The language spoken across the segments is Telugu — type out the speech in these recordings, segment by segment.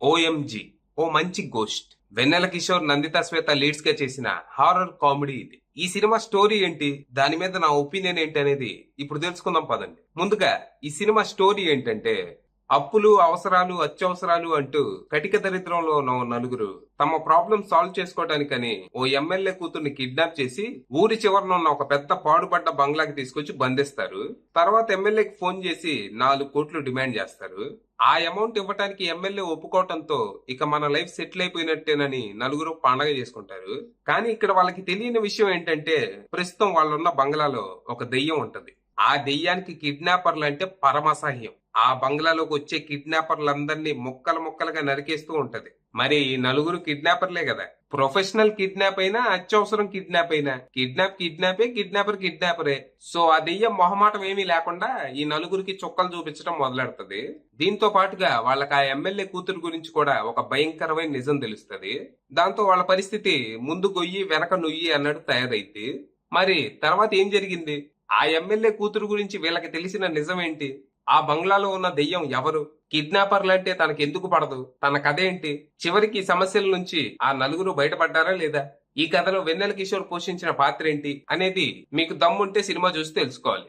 ఓఎంజీ ఓ మంచి గోస్ట్. వెన్నెల కిషోర్, నందిత శ్వేత లీడ్స్ గా చేసిన హారర్ కామెడీ ఇది. ఈ సినిమా స్టోరీ ఏంటి, దాని మీద నా ఒపీనియన్ ఏంటి అనేది ఇప్పుడు తెలుసుకుందాం పదండి. ముందుగా ఈ సినిమా స్టోరీ ఏంటంటే, అప్పులు, అవసరాలు, అత్యవసరాలు అంటూ కటిక దరిద్రంలో ఉన్న ఓ నలుగురు తమ ప్రాబ్లం సాల్వ్ చేసుకోవడానికని ఓ ఎమ్మెల్యే కూతుర్ని కిడ్నాప్ చేసి ఊరి చివరన ఉన్న ఒక పెద్ద పాడుపడ్డ బంగ్లాకి తీసుకొచ్చి బంధిస్తారు. తర్వాత ఎమ్మెల్యేకి ఫోన్ చేసి 4 కోట్లు డిమాండ్ చేస్తారు. ఆ అమౌంట్ ఇవ్వటానికి ఎమ్మెల్యే ఒప్పుకోవటంతో ఇక మన లైఫ్ సెటిల్ అయిపోయినట్టేనని నలుగురు పండగ చేసుకుంటారు. కానీ ఇక్కడ వాళ్ళకి తెలియని విషయం ఏంటంటే, ప్రస్తుతం వాళ్ళున్న బంగ్లాలో ఒక దెయ్యం ఉంటది. ఆ దెయ్యానికి కిడ్నాపర్లు అంటే పరమసహ్యం. ఆ బంగ్లాలోకి వచ్చే కిడ్నాపర్లందరినీ ముక్కలు ముక్కలుగా నరికేస్తూ ఉంటది. మరి ఈ నలుగురు కిడ్నాపర్లే కదా. ప్రొఫెషనల్ కిడ్నాప్ అయినా, అత్యవసరం కిడ్నాప్ అయినా, కిడ్నాపే, కిడ్నాపర్ కిడ్నాపరే. సో ఆ దెయ్యం మొహమాటం ఏమీ లేకుండా ఈ నలుగురికి చుక్కలు చూపించడం మొదలెడుతుంది. దీంతో పాటుగా వాళ్ళకి ఆ ఎమ్మెల్యే కూతురు గురించి కూడా ఒక భయంకరమైన నిజం తెలుస్తుంది. దాంతో వాళ్ళ పరిస్థితి ముందు గొయ్యి వెనక నుయ్యి అన్నట్టు తయారైద్ది. మరి తర్వాత ఏం జరిగింది? ఆ ఎమ్మెల్యే కూతురు గురించి వీళ్ళకి తెలిసిన నిజం ఏంటి? ఆ బంగ్లాలో ఉన్న దెయ్యం ఎవరు? కిడ్నాపర్లంటే తనకెందుకు పడదు? తన కథ ఏంటి? చివరికి ఈ సమస్యల నుంచి ఆ నలుగురు బయటపడ్డారా లేదా? ఈ కథలో వెన్నెల కిషోర్ పోషించిన పాత్ర ఏంటి అనేది మీకు దమ్ముంటే సినిమా చూసి తెలుసుకోవాలి.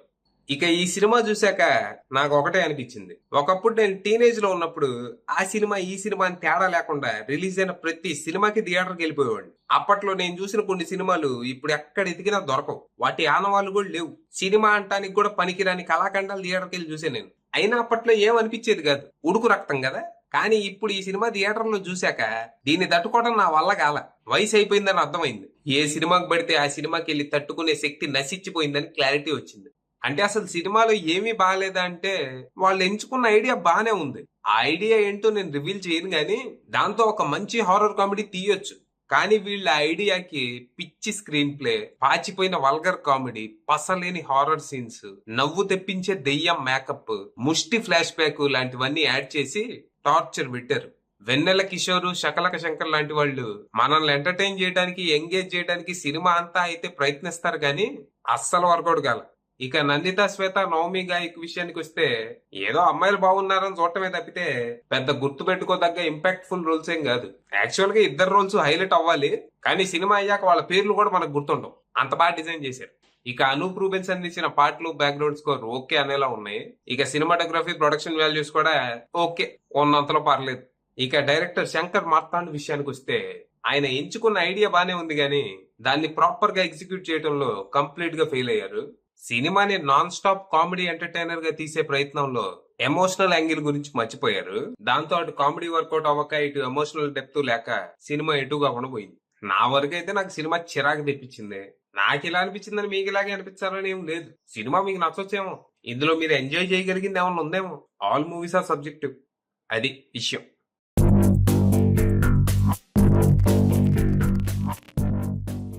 ఇక ఈ సినిమా చూశాక నాకు ఒకటే అనిపించింది. ఒకప్పుడు నేను టీనేజ్ లో ఉన్నప్పుడు ఆ సినిమా ఈ సినిమా అని తేడా లేకుండా రిలీజ్ అయిన ప్రతి సినిమాకి థియేటర్కి వెళ్ళిపోయేవాడిని. అప్పట్లో నేను చూసిన కొన్ని సినిమాలు ఇప్పుడు ఎక్కడ ఎదిగినా దొరకవు. వాటి ఆనవాళ్ళు కూడా లేవు. సినిమా అంటానికి కూడా పనికిరాని కళాఖండాలు థియేటర్కి వెళ్ళి చూసే నేను. అయినా అప్పట్లో ఏమనిపించేది కాదు, ఉడుకు రక్తం కదా. కానీ ఇప్పుడు ఈ సినిమా థియేటర్ లో చూశాక దీన్ని తట్టుకోవడం నా వల్ల కాల. వయసు అయిపోయిందని అర్థమైంది. ఏ సినిమాకి పడితే ఆ సినిమాకి వెళ్ళి తట్టుకునే శక్తి నశించిపోయిందని క్లారిటీ వచ్చింది. అంటే అసలు సినిమాలో ఏమీ బాగాలేదా అంటే, వాళ్ళు ఎంచుకున్న ఐడియా బానే ఉంది. ఆ ఐడియా ఏంటో నేను రివీల్ చేయను గానీ దాంతో ఒక మంచి హారర్ కామెడీ తీయొచ్చు. కానీ వీళ్ళ ఐడియాకి పిచ్చి స్క్రీన్ ప్లే, పాచిపోయిన వల్గర్ కామెడీ, పసలేని హారర్ సీన్స్, నవ్వు తెప్పించే దెయ్యం మేకప్, ముష్టి ఫ్లాష్ బ్యాక్ లాంటివన్నీ యాడ్ చేసి టార్చర్ పెట్టారు. వెన్నెల కిషోర్, శకలక శంకర్ లాంటి వాళ్ళు మనల్ని ఎంటర్టైన్ చేయడానికి, ఎంగేజ్ చేయడానికి సినిమా అంతా అయితే ప్రయత్నిస్తారు గానీ అస్సలు వర్కౌట్ కాల. ఇక నందిత శ్వేత, నవమి గాయక్ విషయానికి వస్తే, ఏదో అమ్మాయిలు బాగున్నారని చూడటమే తప్పితే పెద్ద గుర్తు పెట్టుకోదగ్గ ఇంపాక్ట్ఫుల్ రోల్స్ ఏం కాదు. యాక్చువల్ గా ఇద్దరు రోల్స్ హైలైట్ అవ్వాలి, కానీ సినిమా అయ్యాక వాళ్ళ పేర్లు కూడా మనకు గుర్తుండవు. అంత బాగా డిజైన్ చేశారు. ఇక అనూప్ రూబెన్స్ అందించిన పాటలు, బ్యాక్గ్రౌండ్ స్కోర్ ఓకే అనేలా ఉన్నాయి. ఇక సినిమాటోగ్రఫీ, ప్రొడక్షన్ వాల్యూస్ కూడా ఓకే, ఉన్నంతలో పర్లేదు. ఇక డైరెక్టర్ శంకర్ మార్తాండ్ విషయానికి వస్తే, ఆయన ఎంచుకున్న ఐడియా బానే ఉంది గానీ దాన్ని ప్రాపర్ గా ఎగ్జిక్యూట్ చేయడంలో కంప్లీట్ గా ఫెయిల్ అయ్యారు. సినిమాని నాన్ స్టాప్ కామెడీ ఎంటర్టైనర్ గా తీసే ప్రయత్నంలో ఎమోషనల్ యాంగిల్ గురించి మర్చిపోయారు. దాంతో అటు కామెడీ వర్కౌట్ అవ్వక, ఇటు ఎమోషనల్ డెప్త్ లేక సినిమా ఎటు కాకుండా పోయింది. నా వరకు అయితే నాకు సినిమా చిరాకు తెప్పించింది. నాకు ఇలా అనిపించిందని మీకు ఇలాగే అనిపించాలని ఏం లేదు. సినిమా మీకు నచ్చొచ్చేమో, ఇందులో మీరు ఎంజాయ్ చేయగలిగింది ఏమన్నా ఉందేమో. ఆల్ మూవీస్ ఆర్ సబ్జెక్టివ్, అది విషయం.